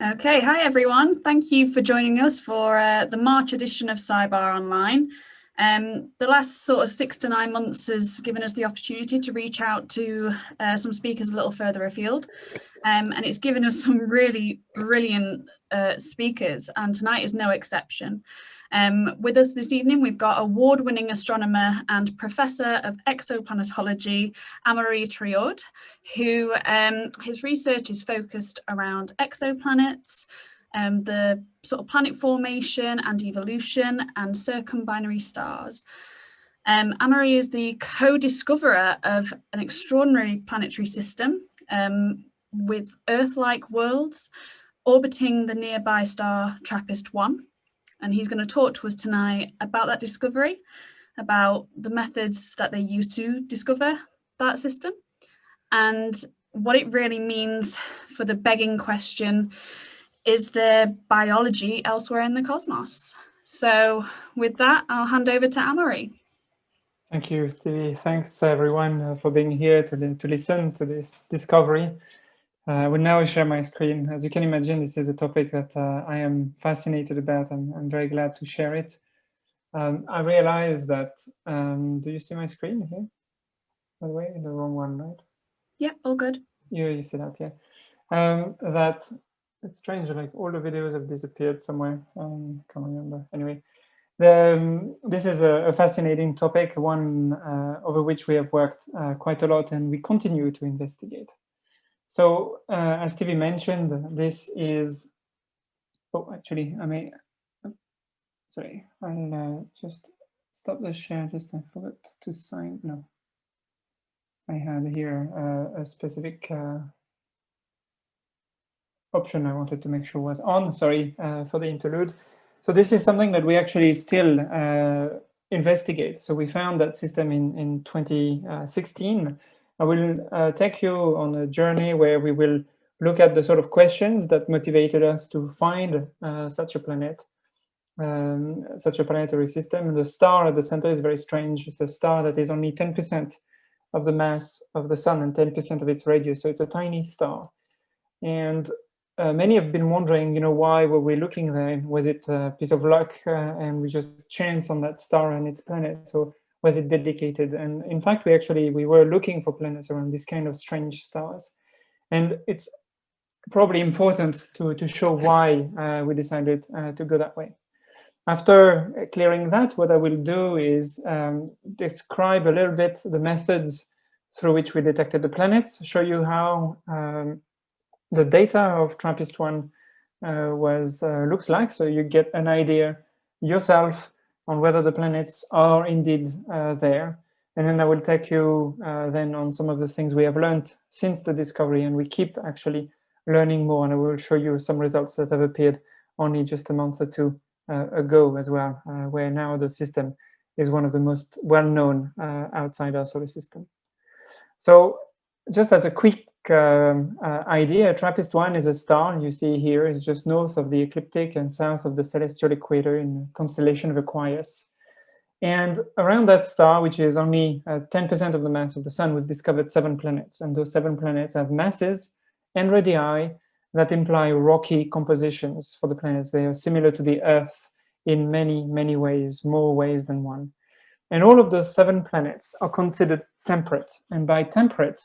Okay, hi everyone. Thank you for joining us for the March edition of Scibar Online. The last sort of 6 to 9 months has given us the opportunity to reach out to some speakers a little further afield, and it's given us some really brilliant speakers, and tonight is no exception. With us this evening, we've got award-winning astronomer and professor of exoplanetology, Amaury Triaud, who his research is focused around exoplanets, the sort of planet formation and evolution, and circumbinary stars. Amaury is the co-discoverer of an extraordinary planetary system with Earth-like worlds orbiting the nearby star TRAPPIST-1. And he's going to talk to us tonight about that discovery, about the methods that they use to discover that system, and what it really means for the begging question, is there biology elsewhere in the cosmos? So with that, I'll hand over to Amaury. Thank you, Stevie. Thanks, everyone, for being here to listen to this discovery. I will now share my screen. As you can imagine, this is a topic that I am fascinated about, and I'm very glad to share it. I realized that, do you see my screen here? By the way, the wrong one, right? Yeah, all good. You see that, yeah. That it's strange, like all the videos have disappeared somewhere. Can't remember. Anyway, this is a fascinating topic, one over which we have worked quite a lot, and we continue to investigate. So, as Stevie mentioned, this is, oh, actually, sorry, I'll just stop the share, I forgot to sign, no. I had here a specific option I wanted to make sure was on, sorry for the interlude. So this is something that we actually still investigate. So we found that system in 2016. I will take you on a journey where we will look at the sort of questions that motivated us to find such a planet, such a planetary system. And the star at the center is very strange. It's a star that is only 10% of the mass of the sun and 10% of its radius. So it's a tiny star. And many have been wondering, why were we looking there? Was it a piece of luck and we just chanced on that star and its planets, or was it dedicated? And in fact, we were looking for planets around these kind of strange stars. And it's probably important to show why we decided to go that way. After clearing that, what I will do is describe a little bit the methods through which we detected the planets, show you how the data of TRAPPIST-1 looks like, so you get an idea yourself on whether the planets are indeed there. And then I will take you then on some of the things we have learned since the discovery, and we keep actually learning more, and I will show you some results that have appeared only just a month or two ago as well, where now the system is one of the most well-known outside our solar system. So just as a quick idea, TRAPPIST-1 is a star you see here. It's just north of the ecliptic and south of the celestial equator in the constellation of Aquarius. And around that star, which is only 10% of the mass of the sun, we've discovered 7 planets. And those 7 planets have masses and radii that imply rocky compositions for the planets. They are similar to the Earth in many, many ways, more ways than one. And all of those 7 planets are considered temperate. And by temperate,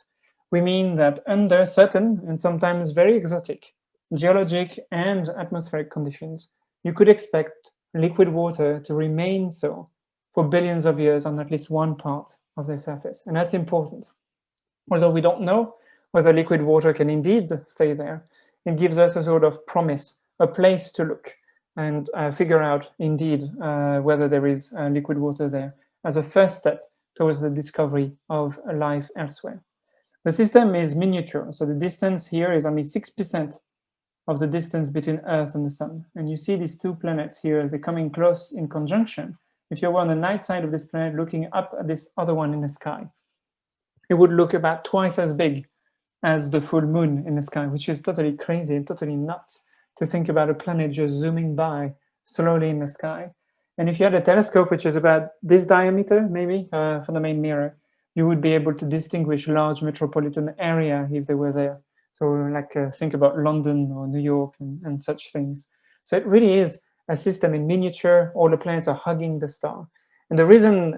we mean that under certain and sometimes very exotic geologic and atmospheric conditions, you could expect liquid water to remain so for billions of years on at least one part of their surface. And that's important. Although we don't know whether liquid water can indeed stay there, it gives us a sort of promise, a place to look and figure out indeed whether there is liquid water there as a first step towards the discovery of life elsewhere. The system is miniature, so the distance here is only 6% of the distance between Earth and the Sun. And you see these 2 planets here, they're coming close in conjunction. If you were on the night side of this planet looking up at this other one in the sky, it would look about twice as big as the full moon in the sky, which is totally crazy and totally nuts to think about a planet just zooming by slowly in the sky. And if you had a telescope, which is about this diameter, maybe, for the main mirror, you would be able to distinguish large metropolitan area if they were there. So like think about London or New York and such things. So it really is a system in miniature. All the planets are hugging the star. And the reason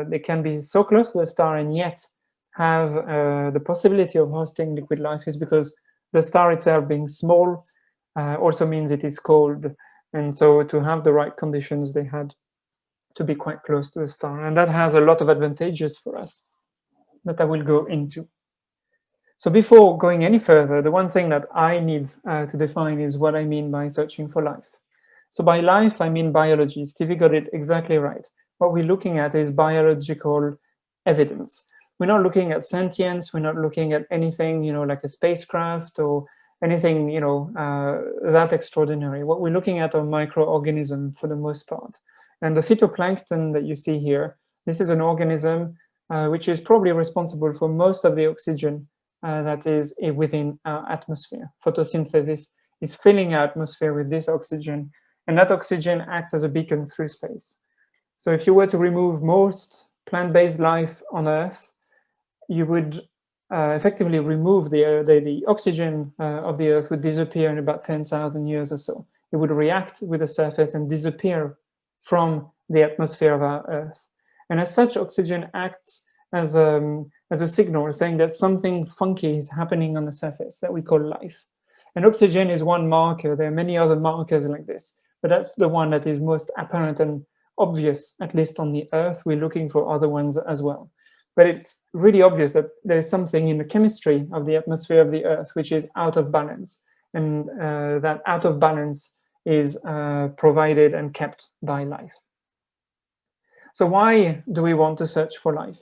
they can be so close to the star and yet have the possibility of hosting liquid life is because the star itself, being small, also means it is cold. And so to have the right conditions, they had to be quite close to the star. And that has a lot of advantages for us that I will go into. So before going any further, the one thing that I need to define is what I mean by searching for life. So by life, I mean biology. Stevie got it exactly right. What we're looking at is biological evidence. We're not looking at sentience. We're not looking at anything, like a spacecraft or anything, that extraordinary. What we're looking at are microorganisms for the most part. And the phytoplankton that you see here, this is an organism which is probably responsible for most of the oxygen that is within our atmosphere. Photosynthesis is filling our atmosphere with this oxygen, and that oxygen acts as a beacon through space. So if you were to remove most plant-based life on Earth, you would effectively remove the oxygen of the Earth would disappear in about 10,000 years or so. It would react with the surface and disappear from the atmosphere of our Earth. And as such, oxygen acts as a signal saying that something funky is happening on the surface that we call life. And oxygen is one marker. There are many other markers like this, but that's the one that is most apparent and obvious, at least on the Earth. We're looking for other ones as well. But it's really obvious that there's something in the chemistry of the atmosphere of the Earth which is out of balance. And that out of balance is provided and kept by life. So why do we want to search for life?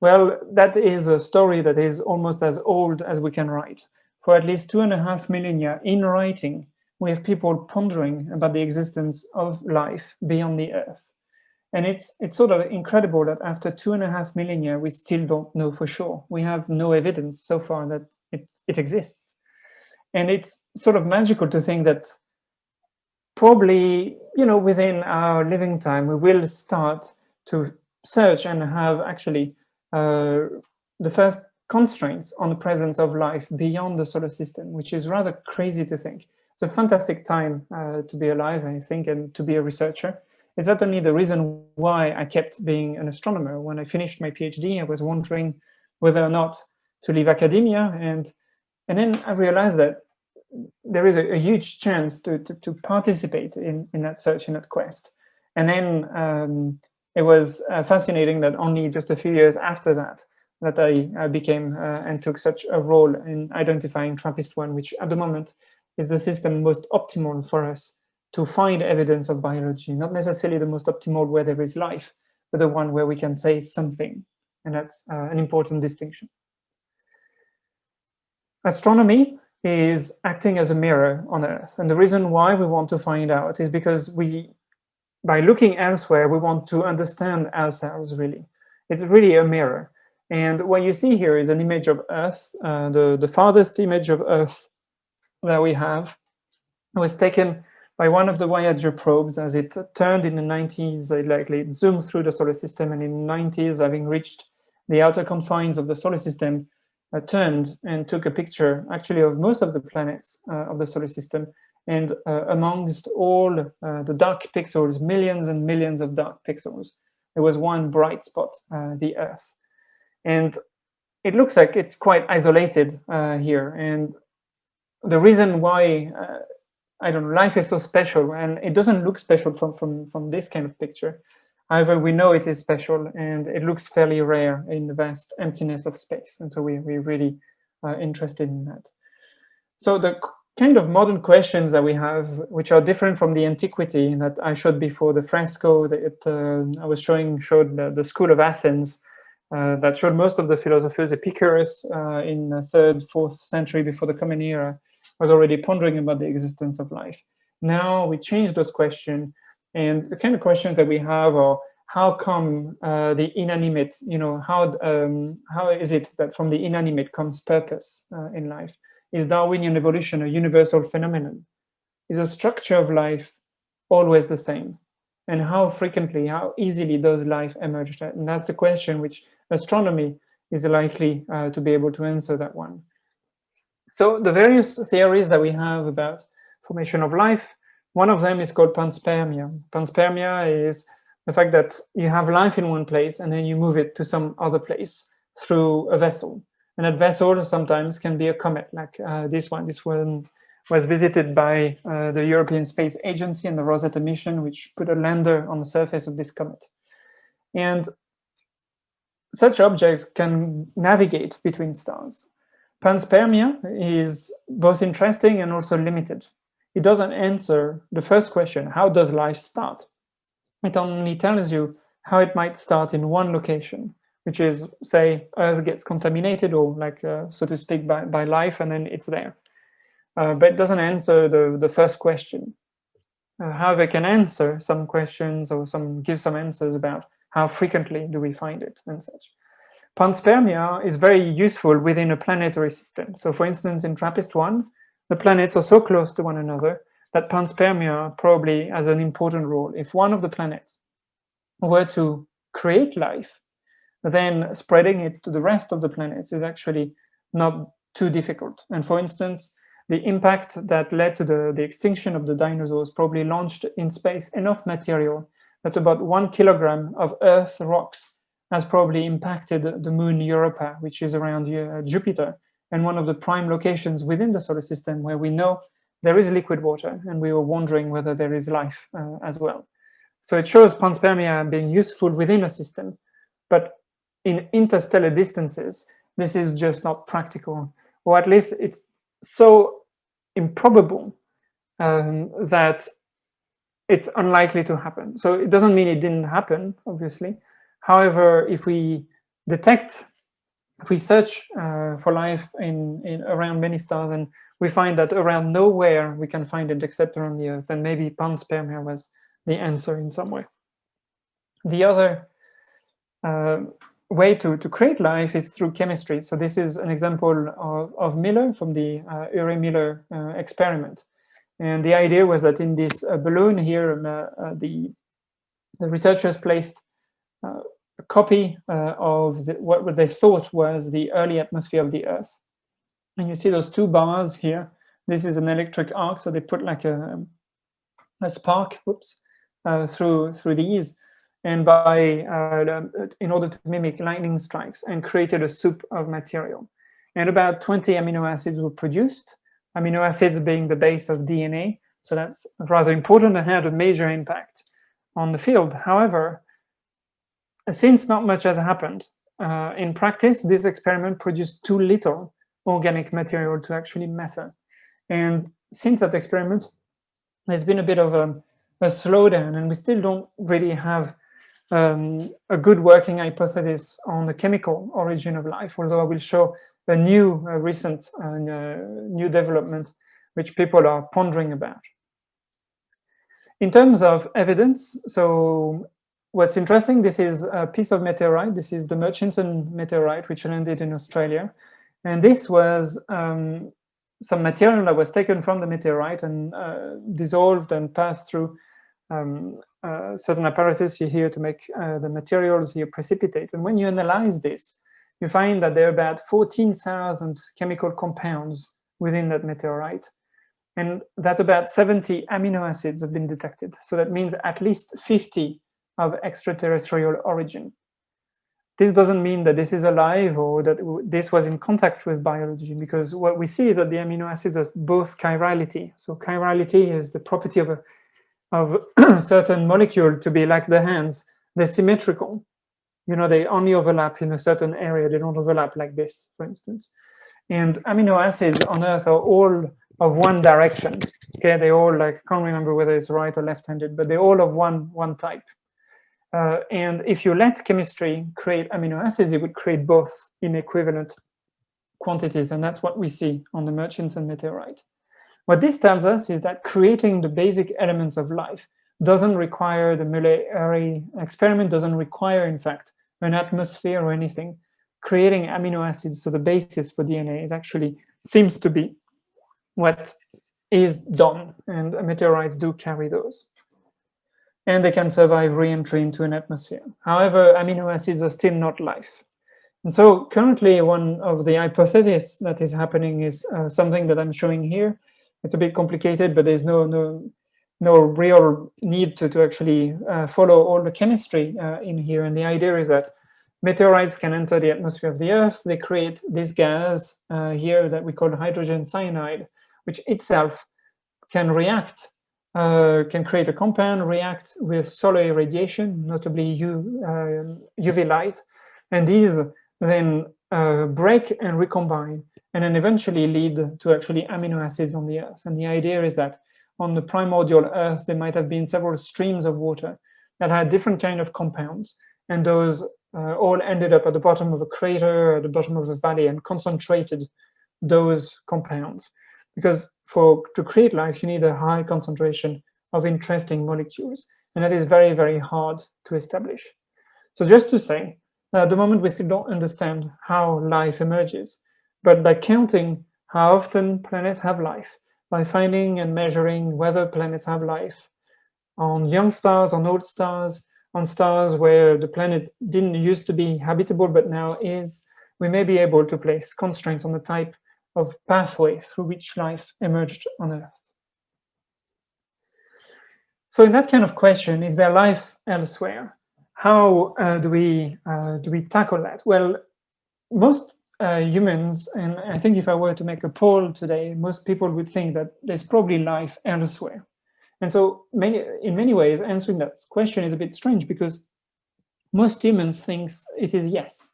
Well, that is a story that is almost as old as we can write. For at least 2.5 millennia in writing, we have people pondering about the existence of life beyond the Earth. And it's sort of incredible that after 2.5 millennia, we still don't know for sure. We have no evidence so far that it exists. And it's sort of magical to think that probably, within our living time, we will start to search and have actually the first constraints on the presence of life beyond the solar system, which is rather crazy to think. It's a fantastic time to be alive, I think, and to be a researcher. It's certainly the reason why I kept being an astronomer. When I finished my PhD, I was wondering whether or not to leave academia, and then I realized that there is a huge chance to participate in that search, in that quest. And then it was fascinating that only just a few years after that I became and took such a role in identifying TRAPPIST-1, which at the moment is the system most optimal for us to find evidence of biology, not necessarily the most optimal where there is life, but the one where we can say something. And that's an important distinction. Astronomy is acting as a mirror on Earth. And the reason why we want to find out is because by looking elsewhere, we want to understand ourselves, really. It's really a mirror. And what you see here is an image of Earth. The farthest image of Earth that we have was taken by one of the Voyager probes as it turned in the 90s. It zoomed through the solar system, and in the 90s, having reached the outer confines of the solar system, turned and took a picture actually of most of the planets of the solar system. And amongst all the dark pixels, millions and millions of dark pixels, there was one bright spot, the Earth. And it looks like it's quite isolated here. And the reason why, life is so special, and it doesn't look special from this kind of picture. However, we know it is special, and it looks fairly rare in the vast emptiness of space. And so we're really interested in that. So the kind of modern questions that we have, which are different from the antiquity that I showed before, the fresco that I was showed the School of Athens, that showed most of the philosophers. Epicurus in the 3rd, 4th century before the Common Era was already pondering about the existence of life. Now we change those questions, and the kind of questions that we have are, how come the inanimate, how is it that from the inanimate comes purpose in life? Is Darwinian evolution a universal phenomenon? Is the structure of life always the same? And how frequently, how easily does life emerge? And that's the question which astronomy is likely to be able to answer that one. So the various theories that we have about formation of life, one of them is called panspermia. Panspermia is the fact that you have life in one place and then you move it to some other place through a vessel. And that vessel sometimes can be a comet, like this one. This one was visited by the European Space Agency and the Rosetta mission, which put a lander on the surface of this comet. And such objects can navigate between stars. Panspermia is both interesting and also limited. It doesn't answer the first question, how does life start? It only tells you how it might start in one location, which is, say, Earth gets contaminated or like, so to speak, by life, and then it's there. But it doesn't answer the first question. However, it can answer some questions or give some answers about how frequently do we find it and such. Panspermia is very useful within a planetary system. So for instance, in TRAPPIST-1, the planets are so close to one another that panspermia probably has an important role. If one of the planets were to create life, then spreading it to the rest of the planets is actually not too difficult. And for instance, the impact that led to the extinction of the dinosaurs probably launched in space enough material that about 1 kilogram of Earth rocks has probably impacted the moon Europa, which is around Jupiter, and one of the prime locations within the solar system where we know there is liquid water, and we were wondering whether there is life as well. So it shows panspermia being useful within a system, but in interstellar distances, this is just not practical, or at least it's so improbable that it's unlikely to happen. So it doesn't mean it didn't happen, obviously. However, if we search for life in around many stars and we find that around nowhere we can find it except around the Earth, then maybe panspermia was the answer in some way. The other way to create life is through chemistry. So this is an example of Miller from the Uranus experiment. And the idea was that in this balloon here, the researchers placed a copy of what they thought was the early atmosphere of the Earth. And you see those two bars here. This is an electric arc, so they put like a spark, through these, and in order to mimic lightning strikes, and created a soup of material. And about 20 amino acids were produced. Amino acids being the base of DNA, so that's rather important and had a major impact on the field. However, since not much has happened, in practice, this experiment produced too little organic material to actually matter. And since that experiment, there's been a bit of a slowdown, and we still don't really have a good working hypothesis on the chemical origin of life, although I will show a new recent new development which people are pondering about. In terms of evidence, so what's interesting, this is a piece of meteorite. This is the Murchison meteorite, which landed in Australia. And this was some material that was taken from the meteorite and dissolved and passed through certain apparatus here to make the materials here precipitate. And when you analyze this, you find that there are about 14,000 chemical compounds within that meteorite, and that about 70 amino acids have been detected. So that means at least 50 of extraterrestrial origin. This doesn't mean that this is alive or that this was in contact with biology, because what we see is that the amino acids are both chirality. So chirality is the property of a certain molecule to be like the hands. They're symmetrical. You know, they only overlap in a certain area. They don't overlap like this, for instance. And amino acids on Earth are all of one direction. Okay, they all, like, I can't remember whether it's right or left-handed, but they're all of one type. And if you let chemistry create amino acids, it would create both in equivalent quantities, and that's what we see on the Murchison meteorite. What this tells us is that creating the basic elements of life doesn't require, the Uranus experiment doesn't require, in fact, an atmosphere or anything. Creating amino acids, so the basis for DNA, is actually seems to be what is done, and meteorites do carry those. And they can survive re-entry into an atmosphere. However, amino acids are still not life. And so currently one of the hypotheses that is happening is something that I'm showing here. It's a bit complicated, but there's no real need to actually follow all the chemistry in here. And the idea is that meteorites can enter the atmosphere of the Earth. They create this gas here that we call hydrogen cyanide, which itself can react, can create a compound, react with solar irradiation, notably UV light. And these then break and recombine, and then eventually lead to actually amino acids on the Earth. And the idea is that on the primordial Earth, there might have been several streams of water that had different kind of compounds, and those all ended up at the bottom of a crater, at the bottom of the valley, and concentrated those compounds. Because to create life, you need a high concentration of interesting molecules, and that is very, very hard to establish. So just to say, at the moment, we still don't understand how life emerges, but by counting how often planets have life, by finding and measuring whether planets have life on young stars, on old stars, on stars where the planet didn't used to be habitable but now is, we may be able to place constraints on the type of pathway through which life emerged on Earth. So in that kind of question, is there life elsewhere? How do we tackle that? Well, most humans, and I think if I were to make a poll today, most people would think that there's probably life elsewhere. And so in many ways, answering that question is a bit strange because most humans think it is yes.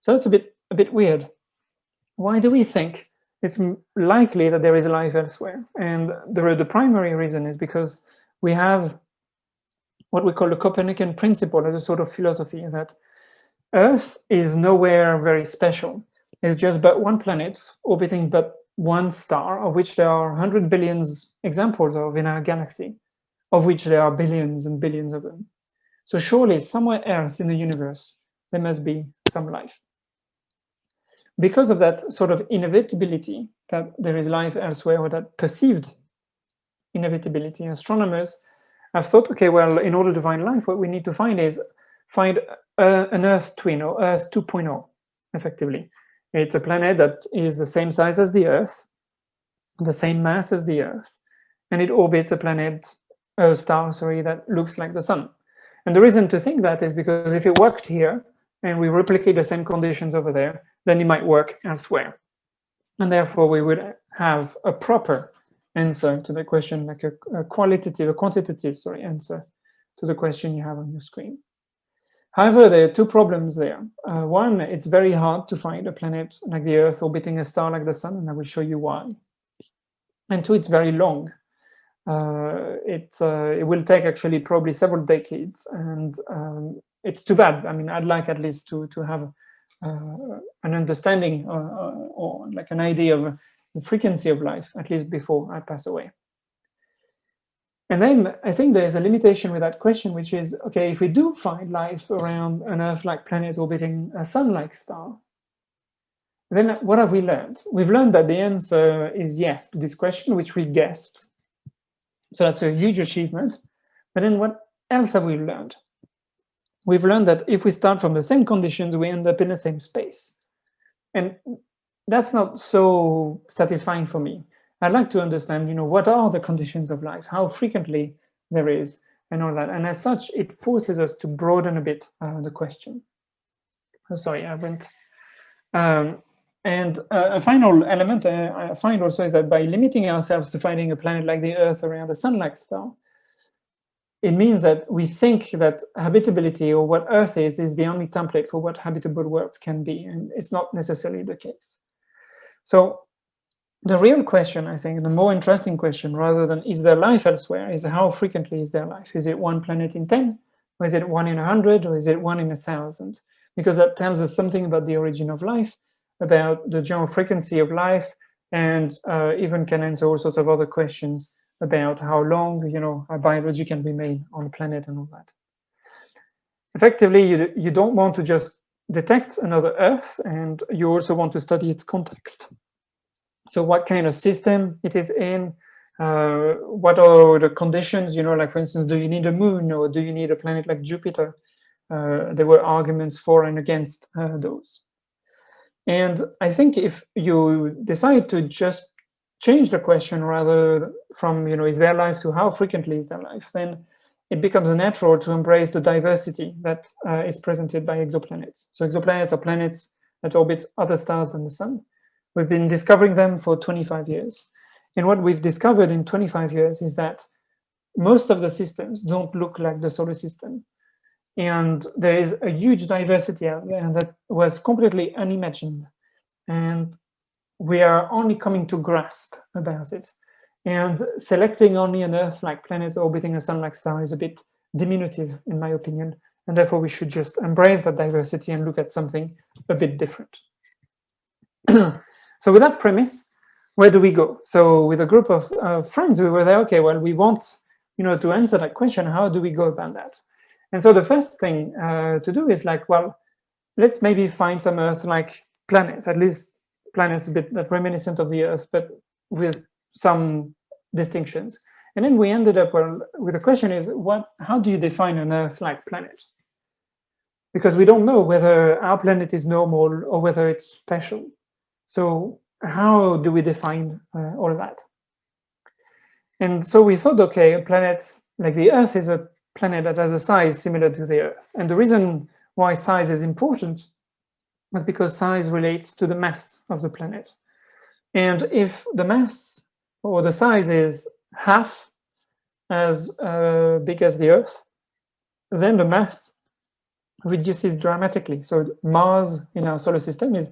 So that's a bit weird. Why do we think it's likely that there is life elsewhere? And the primary reason is because we have what we call the Copernican principle as a sort of philosophy, that Earth is nowhere very special. It's just but one planet orbiting but one star, of which there are 100 billion examples of in our galaxy, of which there are billions and billions of them. So surely somewhere else in the universe, there must be some life. Because of that sort of inevitability that there is life elsewhere, or that perceived inevitability, astronomers have thought, okay, well, in order to find life, what we need to find is an Earth twin, or Earth 2.0, effectively. It's a planet that is the same size as the Earth, the same mass as the Earth, and it orbits a star that looks like the Sun. And the reason to think that is because if it worked here, and we replicate the same conditions over there, then it might work elsewhere. And therefore, we would have a proper answer to the question, like a quantitative answer to the question you have on your screen. However, there are two problems there. One, it's very hard to find a planet like the Earth orbiting a star like the Sun, and I will show you why. And two, it's very long. It will take actually probably several decades, and it's too bad. I mean, I'd like at least to have an understanding or like an idea of the frequency of life, at least before I pass away. And then I think there's a limitation with that question, which is, okay, if we do find life around an Earth-like planet orbiting a Sun-like star, then what have we learned? We've learned that the answer is yes to this question, which we guessed. So that's a huge achievement. But then what else have we learned? We've learned that if we start from the same conditions, we end up in the same space. And that's not so satisfying for me. I'd like to understand, what are the conditions of life, how frequently there is, and all that. And as such, it forces us to broaden a bit the question. Sorry, I went. And a final element I find also is that by limiting ourselves to finding a planet like the Earth around a Sun-like star, it means that we think that habitability, or what Earth is the only template for what habitable worlds can be, and it's not necessarily the case. So the real question, I think, the more interesting question, rather than is there life elsewhere, is how frequently is there life? Is it one planet in 10, or is it 1 in 100, or is it 1 in 1,000? Because that tells us something about the origin of life, about the general frequency of life, and even can answer all sorts of other questions about how long, our biology can be made on the planet and all that. Effectively, you don't want to just detect another Earth, and you also want to study its context. So what kind of system it is in, what are the conditions, like for instance, do you need a moon, or do you need a planet like Jupiter? There were arguments for and against those. And I think if you decide to just change the question rather from, is there life to how frequently is there life, then it becomes natural to embrace the diversity that is presented by exoplanets. So exoplanets are planets that orbit other stars than the sun. We've been discovering them for 25 years. And what we've discovered in 25 years is that most of the systems don't look like the solar system. And there is a huge diversity out there that was completely unimagined. And we are only coming to grasp about it. And selecting only an Earth-like planet orbiting a Sun-like star is a bit diminutive, in my opinion. And therefore, we should just embrace that diversity and look at something a bit different. So with that premise, where do we go? So with a group of friends, we were there, okay, well, we want to answer that question. How do we go about that? And so the first thing to do is like, well, let's maybe find some Earth-like planets, at least planets a bit that reminiscent of the Earth, but with some distinctions. And then we ended up with the question is, how do you define an Earth-like planet? Because we don't know whether our planet is normal or whether it's special. So how do we define all of that? And so we thought, okay, a planet like the Earth is a planet that has a size similar to the Earth. And the reason why size is important is because size relates to the mass of the planet. And if the mass or the size is half as big as the Earth, then the mass reduces dramatically. So Mars in our solar system is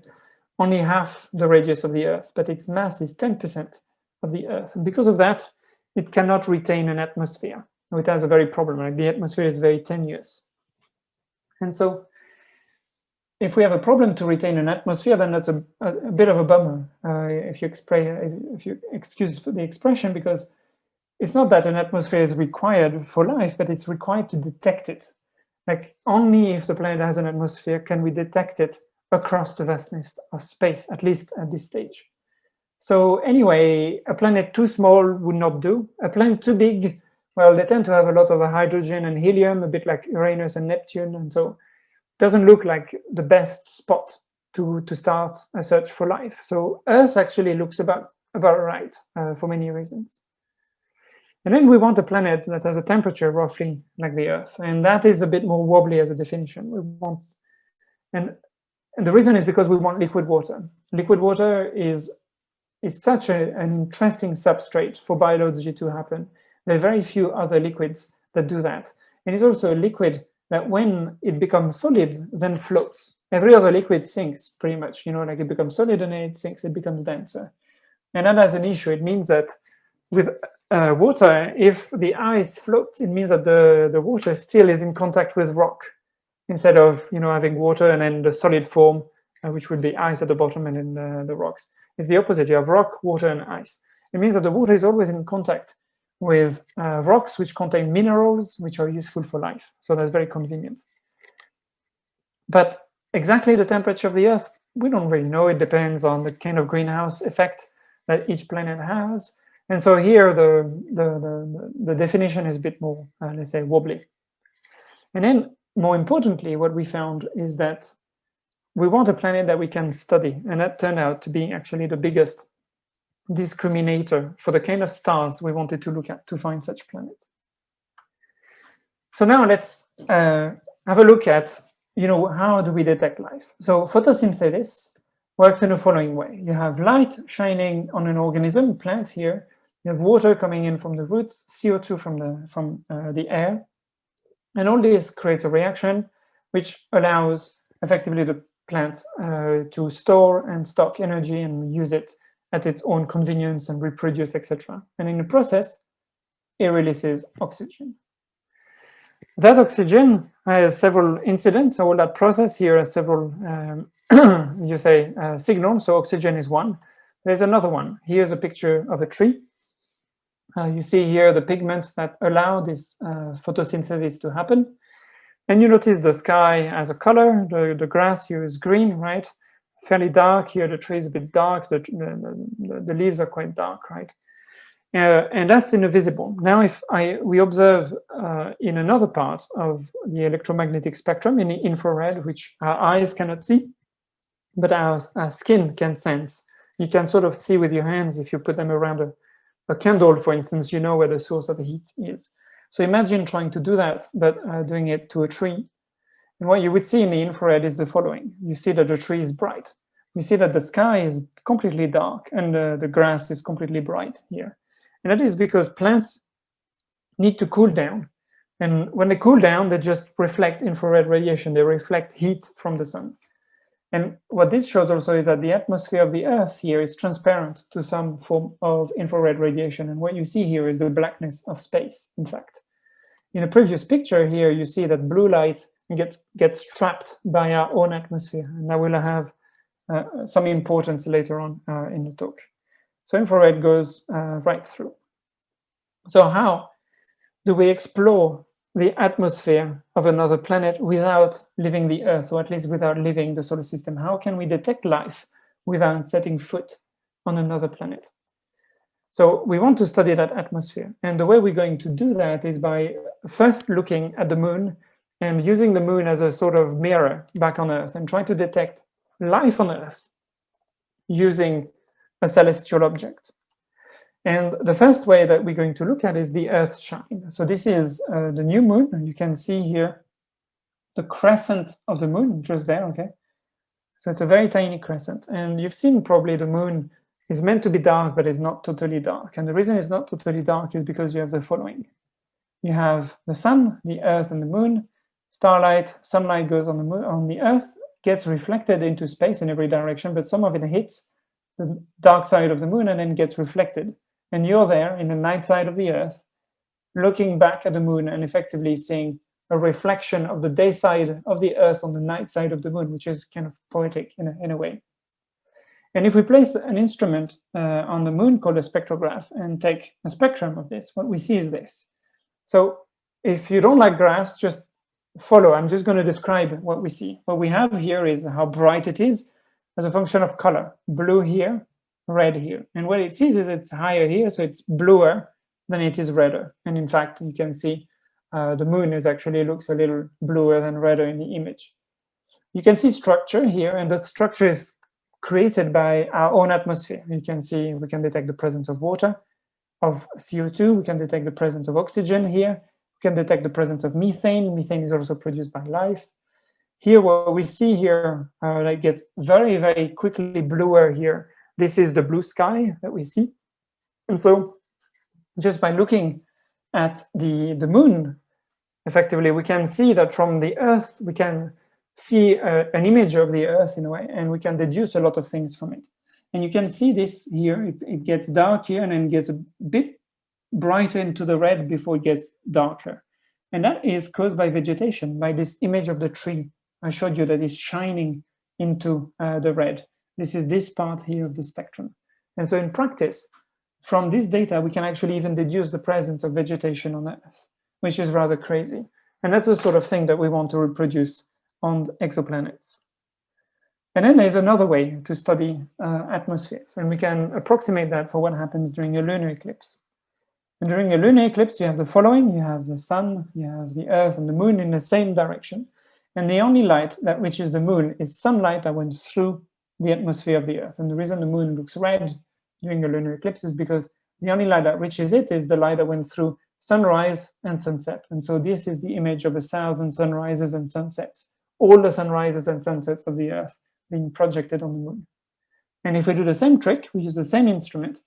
only half the radius of the Earth, but its mass is 10% of the Earth. And because of that, it cannot retain an atmosphere. So it has a very problem, like the atmosphere is very tenuous. And so if we have a problem to retain an atmosphere, then that's a bit of a bummer, if you excuse the expression, because it's not that an atmosphere is required for life, but it's required to detect it. Like only if the planet has an atmosphere can we detect it across the vastness of space, at least at this stage. So anyway, a planet too small would not do. A planet too big, well, they tend to have a lot of hydrogen and helium, a bit like Uranus and Neptune, and so doesn't look like the best spot to start a search for life. So Earth actually looks about right for many reasons. And then we want a planet that has a temperature roughly like the Earth, and that is a bit more wobbly as a definition. We want, and the reason is because we want liquid water. Liquid water is such an interesting substrate for biology to happen. There are very few other liquids that do that, and it's also a liquid that when it becomes solid, then floats. Every other liquid sinks pretty much, like it becomes solid and then it sinks, it becomes denser. And that has an issue. It means that with water, if the ice floats, it means that the water still is in contact with rock instead of, having water and then the solid form, which would be ice at the bottom and then the rocks. It's the opposite. You have rock, water, and ice. It means that the water is always in contact with rocks which contain minerals which are useful for life. So that's very convenient. But exactly the temperature of the Earth, we don't really know. It depends on the kind of greenhouse effect that each planet has. And so here the definition is a bit more, let's say, wobbly. And then more importantly, what we found is that we want a planet that we can study. And that turned out to be actually the biggest discriminator for the kind of stars we wanted to look at to find such planets. So now let's have a look at, how do we detect life? So photosynthesis works in the following way. You have light shining on an organism, plant here. You have water coming in from the roots, CO2 from the air. And all this creates a reaction which allows effectively the plant to store and stock energy and use it at its own convenience and reproduce, etc. And in the process, it releases oxygen. That oxygen has several incidents. So all that process here has several, signals. So oxygen is one. There's another one. Here's a picture of a tree. You see here the pigments that allow this photosynthesis to happen. And you notice the sky has a color. The grass here is green, right? Fairly dark. Here the tree is a bit dark. The leaves are quite dark, right? And that's in the visible. Now, if we observe in another part of the electromagnetic spectrum, in the infrared, which our eyes cannot see, but our skin can sense. You can sort of see with your hands if you put them around a candle, for instance, you know where the source of the heat is. So imagine trying to do that, but doing it to a tree. And what you would see in the infrared is the following. You see that the tree is bright. You see that the sky is completely dark and the grass is completely bright here. And that is because plants need to cool down. And when they cool down, they just reflect infrared radiation. They reflect heat from the sun. And what this shows also is that the atmosphere of the Earth here is transparent to some form of infrared radiation. And what you see here is the blackness of space, in fact. In a previous picture here, you see that blue light gets trapped by our own atmosphere. And that will have some importance later on in the talk. So infrared goes right through. So how do we explore the atmosphere of another planet without leaving the Earth, or at least without leaving the solar system? How can we detect life without setting foot on another planet? So we want to study that atmosphere. And the way we're going to do that is by first looking at the moon and using the moon as a sort of mirror back on Earth and trying to detect life on Earth using a celestial object. And the first way that we're going to look at is the Earth shine. So this is the new moon, and you can see here the crescent of the moon just there, okay? So it's a very tiny crescent. And you've seen probably the moon is meant to be dark, but it's not totally dark. And the reason it's not totally dark is because you have the following. You have the sun, the Earth, and the moon. Starlight, sunlight goes on the moon, on the Earth, gets reflected into space in every direction, but some of it hits the dark side of the moon and then gets reflected. And you're there in the night side of the Earth, looking back at the moon and effectively seeing a reflection of the day side of the Earth on the night side of the moon, which is kind of poetic in a way. And if we place an instrument on the moon called a spectrograph and take a spectrum of this, what we see is this. So if you don't like graphs, just follow. I'm just going to describe what we see. What we have here is how bright it is as a function of color. Blue here, red here. And what it sees is it's higher here, so it's bluer than it is redder. And in fact, you can see the moon is actually looks a little bluer than redder in the image. You can see structure here, and the structure is created by our own atmosphere. You can see we can detect the presence of water, of CO2. We can detect the presence of oxygen here. We can detect the presence of methane. Methane is also produced by life. Here, what we see here, like gets very, very quickly bluer here. This is the blue sky that we see. And so just by looking at the moon, effectively, we can see that from the Earth, we can see an image of the Earth in a way, and we can deduce a lot of things from it. And you can see this here, it gets dark here and then gets a bit brighter into the red before it gets darker. And that is caused by vegetation, by this image of the tree. I showed you that is shining into the red. This is this part here of the spectrum. And so in practice, from this data, we can actually even deduce the presence of vegetation on Earth, which is rather crazy. And that's the sort of thing that we want to reproduce on exoplanets. And then there's another way to study atmospheres, and we can approximate that for what happens during a lunar eclipse. And during a lunar eclipse, you have the following. You have the sun, you have the Earth and the moon in the same direction. And the only light that reaches the moon is sunlight that went through the atmosphere of the Earth. And the reason the moon looks red during a lunar eclipse is because the only light that reaches it is the light that went through sunrise and sunset. And so this is the image of 1,000 sunrises and sunsets, all the sunrises and sunsets of the Earth being projected on the moon. And if we do the same trick, we use the same instrument,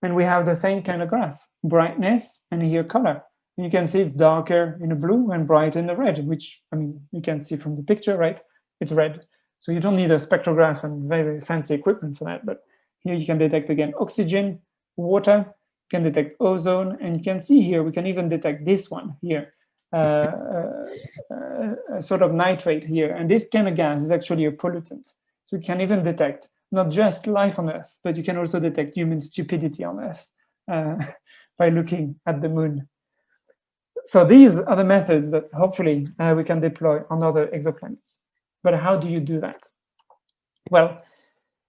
and we have the same kind of graph, brightness and here color. And you can see it's darker in the blue and brighter in the red, which, I mean, you can see from the picture, right? It's red. So you don't need a spectrograph and very, very fancy equipment for that. But here you can detect, again, oxygen, water, you can detect ozone, and you can see here, we can even detect this one here, a sort of nitrate here. And this kind of gas is actually a pollutant. So you can even detect not just life on Earth, but you can also detect human stupidity on Earth by looking at the moon. So these are the methods that hopefully we can deploy on other exoplanets. But how do you do that? Well,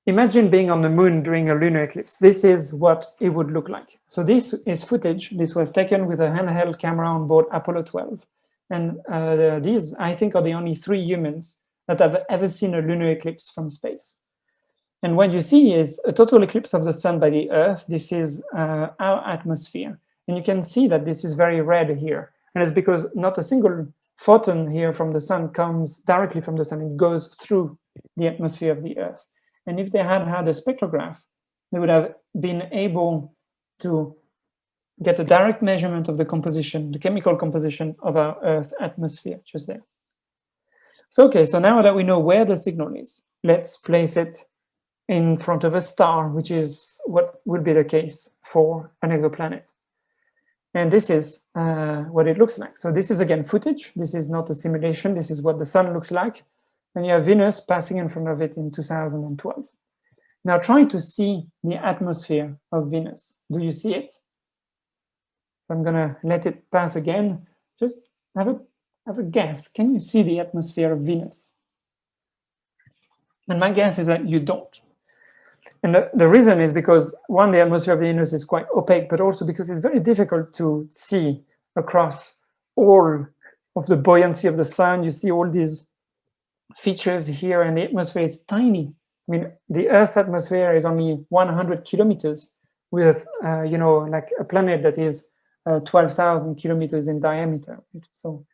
imagine being on the moon during a lunar eclipse. This is what it would look like. So this is footage. This was taken with a handheld camera on board Apollo 12. And these, I think, are the only 3 humans that have ever seen a lunar eclipse from space. And what you see is a total eclipse of the sun by the Earth. This is our atmosphere. And you can see that this is very red here. And it's because not a single photon here from the sun comes directly from the sun. It goes through the atmosphere of the Earth. And if they had had a spectrograph, they would have been able to get a direct measurement of the composition, the chemical composition of our Earth atmosphere, just there. So, okay, so now that we know where the signal is, let's place it in front of a star, which is what would be the case for an exoplanet. And this is what it looks like. So this is, again, footage. This is not a simulation. This is what the sun looks like. And you have Venus passing in front of it in 2012. Now try to see the atmosphere of Venus. Do you see it? So I'm going to let it pass again. Just have a guess. Can you see the atmosphere of Venus? And my guess is that you don't. And the reason is because, one, the atmosphere of Venus is quite opaque, but also because it's very difficult to see across all of the buoyancy of the sun. You see all these features here, and the atmosphere is tiny. I mean, the Earth's atmosphere is only 100 kilometers with, you know, like a planet that is 12,000 kilometers in diameter. So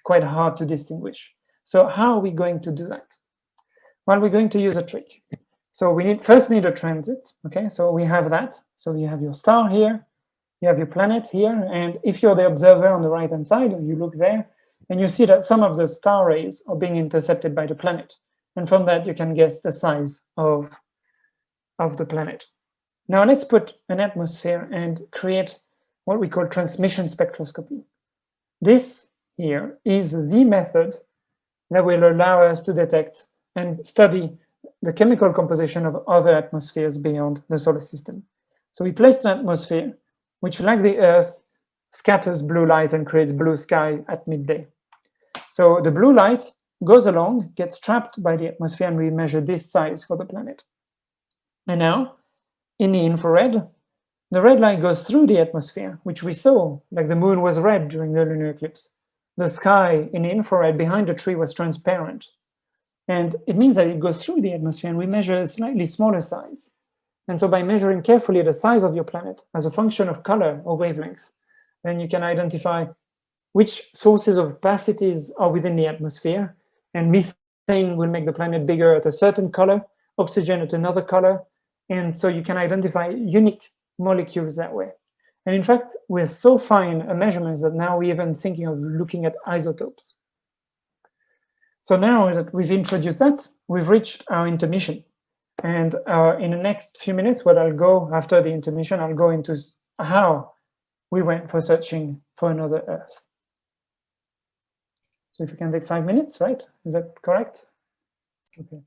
quite hard to distinguish. So how are we going to do that? Well, we're going to use a trick. So we first need a transit, okay? So we have that. So you have your star here, you have your planet here, and if you're the observer on the right-hand side, you look there, and you see that some of the star rays are being intercepted by the planet. And from that, you can guess the size of the planet. Now let's put an atmosphere and create what we call transmission spectroscopy. This here is the method that will allow us to detect and study the chemical composition of other atmospheres beyond the solar system. So we place an atmosphere which, like the Earth, scatters blue light and creates blue sky at midday. So the blue light goes along, gets trapped by the atmosphere, and we measure this size for the planet. And now, in the infrared, the red light goes through the atmosphere, which we saw, like the moon was red during the lunar eclipse. The sky in the infrared behind the tree was transparent. And it means that it goes through the atmosphere, and we measure a slightly smaller size. And so by measuring carefully the size of your planet as a function of color or wavelength, then you can identify which sources of opacities are within the atmosphere. And methane will make the planet bigger at a certain color, oxygen at another color. And so you can identify unique molecules that way. And in fact, we're so fine measurements that now we're even thinking of looking at isotopes. So now that we've introduced that, we've reached our intermission. And in the next few minutes, what I'll go after the intermission, I'll go into how we went for searching for another Earth. So if you can take 5 minutes, right? Is that correct? Okay.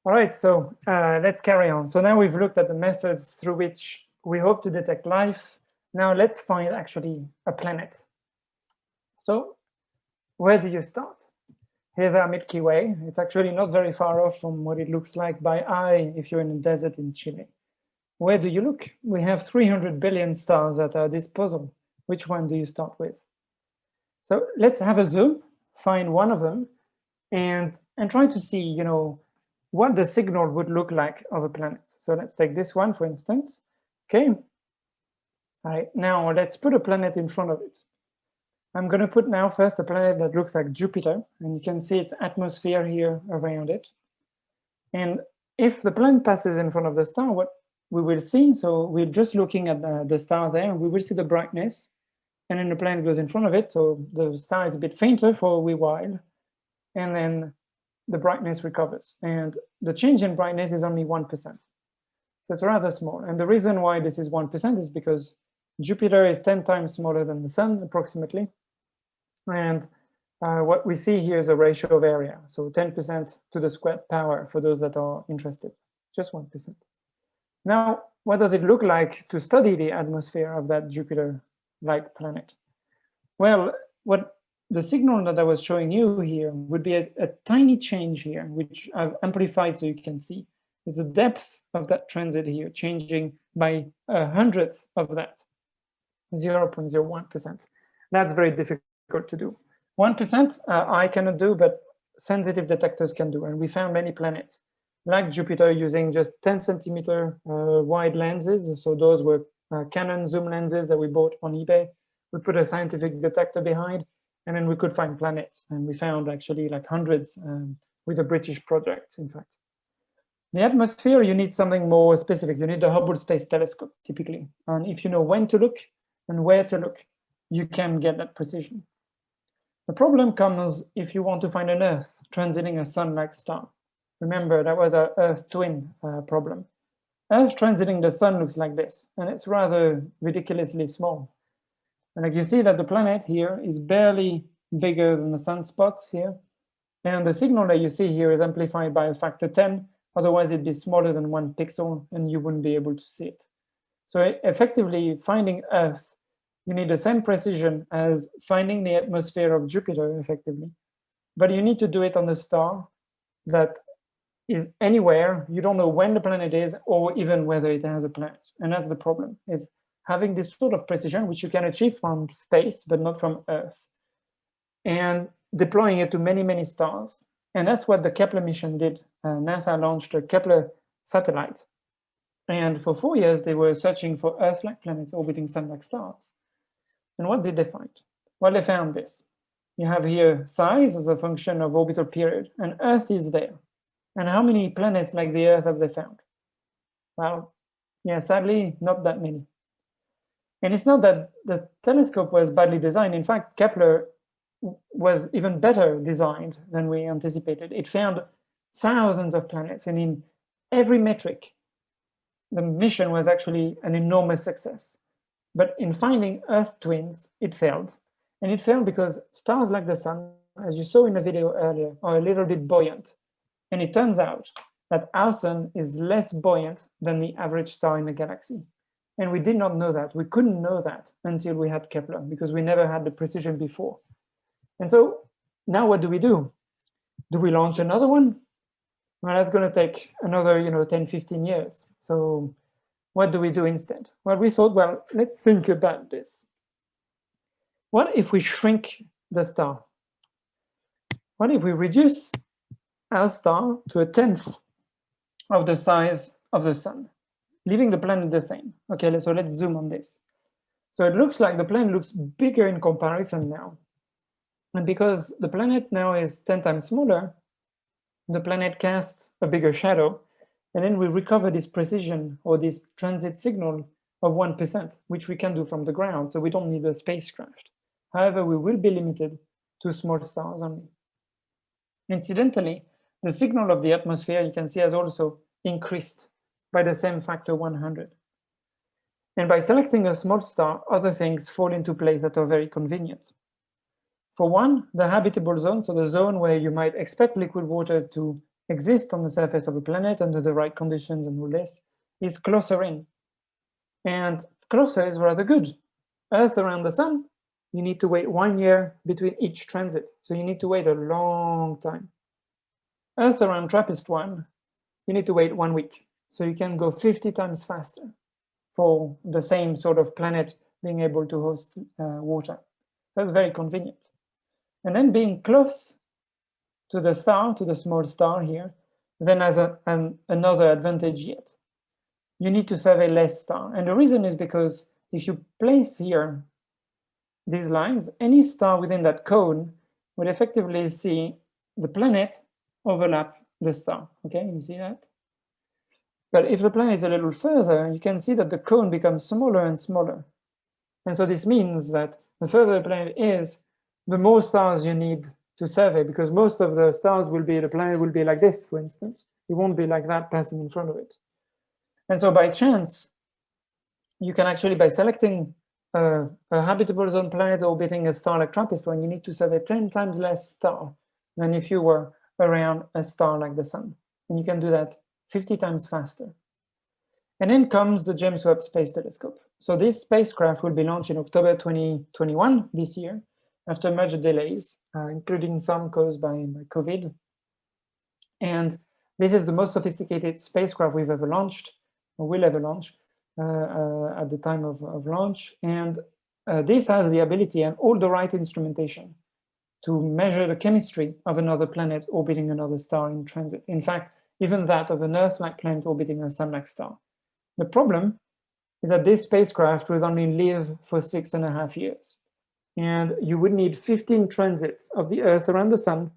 All right, so let's carry on. So now we've looked at the methods through which we hope to detect life. Now let's find actually a planet. So where do you start? Here's our Milky Way. It's actually not very far off from what it looks like by eye if you're in a desert in Chile. Where do you look? We have 300 billion stars at our disposal. Which one do you start with? So let's have a zoom, find one of them, and try to see, you know, what the signal would look like of a planet. So let's take this one, for instance. Okay. All right, now let's put a planet in front of it. I'm going to put now first a planet that looks like Jupiter, and you can see its atmosphere here around it. And if the planet passes in front of the star, what we will see, so we're just looking at the star there, and we will see the brightness, and then the planet goes in front of it, so the star is a bit fainter for a wee while, and then the brightness recovers. And the change in brightness is only 1%. So it's rather small. And the reason why this is 1% is because Jupiter is 10 times smaller than the sun, approximately. And what we see here is a ratio of area. So 10% to the squared power for those that are interested, just 1%. Now, what does it look like to study the atmosphere of that Jupiter-like planet? Well, what the signal that I was showing you here would be a tiny change here, which I've amplified so you can see. It's the depth of that transit here changing by 1/100th of that, 0.01%. That's very difficult difficult to do. 1% I cannot do, but sensitive detectors can do. And we found many planets like Jupiter using just 10 centimeter wide lenses. So those were Canon zoom lenses that we bought on eBay. We put a scientific detector behind, and then we could find planets. And we found actually like hundreds with a British project, in fact. The atmosphere, you need something more specific. You need the Hubble Space Telescope, typically. And if you know when to look and where to look, you can get that precision. The problem comes if you want to find an Earth transiting a sun-like star. Remember, that was our Earth twin problem. Earth transiting the sun looks like this, and it's rather ridiculously small. And like you see that the planet here is barely bigger than the sunspots here. And the signal that you see here is amplified by a factor 10. Otherwise, it'd be smaller than 1 pixel, and you wouldn't be able to see it. So effectively, finding Earth, you need the same precision as finding the atmosphere of Jupiter, effectively. But you need to do it on a star that is anywhere. You don't know when the planet is, or even whether it has a planet. And that's the problem, is having this sort of precision, which you can achieve from space, but not from Earth, and deploying it to many, many stars. And that's what the Kepler mission did. NASA launched a Kepler satellite. And for 4 years, they were searching for Earth-like planets orbiting sun-like stars. And what did they find? Well, they found this. You have here size as a function of orbital period, and Earth is there. And how many planets like the Earth have they found? Well, yeah, sadly, not that many. And it's not that the telescope was badly designed. In fact, Kepler was even better designed than we anticipated. It found thousands of planets, and in every metric, the mission was actually an enormous success. But in finding Earth twins, it failed. And it failed because stars like the sun, as you saw in the video earlier, are a little bit buoyant. And it turns out that our sun is less buoyant than the average star in the galaxy. And we did not know that. We couldn't know that until we had Kepler, because we never had the precision before. And so now what do? Do we launch another one? Well, that's going to take another 10, 15 years. So what do we do instead? Well, we thought, well, let's think about this. What if we shrink the star? What if we reduce our star to 1/10 of the size of the sun, leaving the planet the same? Okay, so let's zoom on this. So it looks like the planet looks bigger in comparison now. And because the planet now is 10 times smaller, the planet casts a bigger shadow, and then we recover this precision or this transit signal of 1%, which we can do from the ground, so we don't need a spacecraft. However, we will be limited to small stars only. Incidentally, the signal of the atmosphere, you can see, has also increased by the same factor 100. And by selecting a small star, other things fall into place that are very convenient. For one, the habitable zone, so the zone where you might expect liquid water to exist on the surface of a planet under the right conditions and all this, is closer in. And closer is rather good. Earth around the sun, you need to wait 1 year between each transit. So you need to wait a long time. Earth around TRAPPIST-1, you need to wait 1 week. So you can go 50 times faster for the same sort of planet being able to host water. That's very convenient. And then being close to the star, to the small star here, then has another advantage yet. You need to survey less star. And the reason is because if you place here these lines, any star within that cone would effectively see the planet overlap the star. Okay, you see that? But if the planet is a little further, you can see that the cone becomes smaller and smaller. And so this means that the further the planet is, the more stars you need to survey, because most of the stars the planet will be like this, for instance. It won't be like that passing in front of it. And so by chance, you can actually, by selecting a habitable zone planet orbiting a star like TRAPPIST-1, you need to survey 10 times less star than if you were around a star like the sun. And you can do that 50 times faster. And then comes the James Webb Space Telescope. So this spacecraft will be launched in October 2021, this year, after major delays, including some caused by COVID. And this is the most sophisticated spacecraft we've ever launched, or will ever launch, at the time of launch. And this has the ability and all the right instrumentation to measure the chemistry of another planet orbiting another star in transit. In fact, even that of an Earth-like planet orbiting a Sun-like star. The problem is that this spacecraft would only live for 6.5 years. And you would need 15 transits of the Earth around the Sun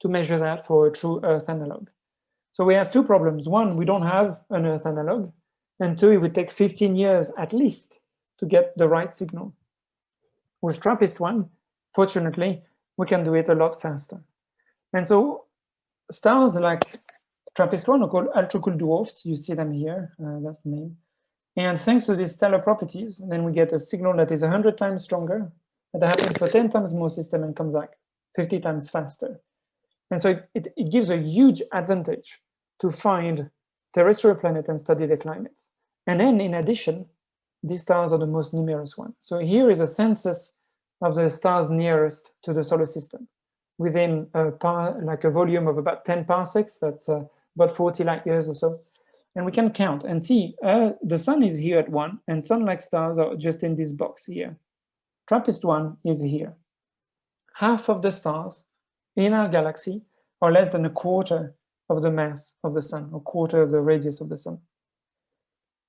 to measure that for a true Earth analog. So we have two problems. One, we don't have an Earth analog. And two, it would take 15 years at least to get the right signal. With TRAPPIST-1, fortunately, we can do it a lot faster. And so stars like TRAPPIST-1 are called ultra-cool dwarfs. You see them here, that's the name. And thanks to these stellar properties, then we get a signal that is 100 times stronger, that happens for 10 times more system and comes back 50 times faster. And so it gives a huge advantage to find terrestrial planets and study their climates. And then in addition, these stars are the most numerous ones. So here is a census of the stars nearest to the solar system within a volume of about 10 parsecs, that's about 40 light years or so. And we can count and see the sun is here at 1, and sun-like stars are just in this box here. TRAPPIST-1 is here. Half of the stars in our galaxy are less than a quarter of the mass of the sun, or quarter of the radius of the sun.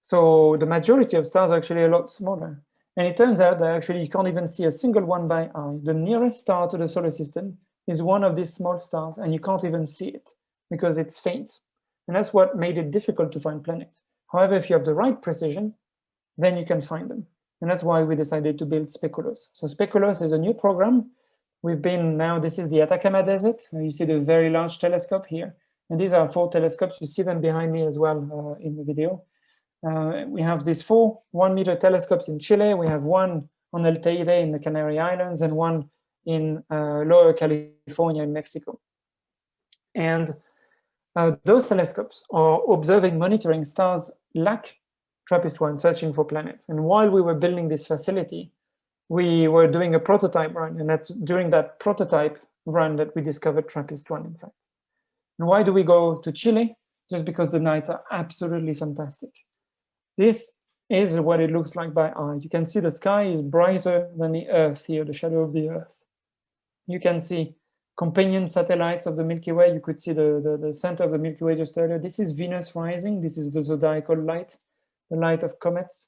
So the majority of stars are actually a lot smaller. And it turns out that actually you can't even see a single one by eye. The nearest star to the solar system is one of these small stars, and you can't even see it because it's faint. And that's what made it difficult to find planets. However, if you have the right precision, then you can find them. And that's why we decided to build Speculos. So Speculos is a new program. We've been now, this is the Atacama Desert. You see the very large telescope here. And these are 4 telescopes. You see them behind me as well in the video. We have these 4 1-meter telescopes in Chile. We have one on El Teide in the Canary Islands and one in Lower California in Mexico. And those telescopes are observing, monitoring stars like TRAPPIST-1, searching for planets. And while we were building this facility, we were doing a prototype run. And that's during that prototype run that we discovered TRAPPIST-1, in fact. And why do we go to Chile? Just because the nights are absolutely fantastic. This is what it looks like by eye. You can see the sky is brighter than the Earth here, the shadow of the Earth. You can see companion satellites of the Milky Way. You could see the center of the Milky Way just earlier. This is Venus rising. This is the zodiacal light, the light of comets.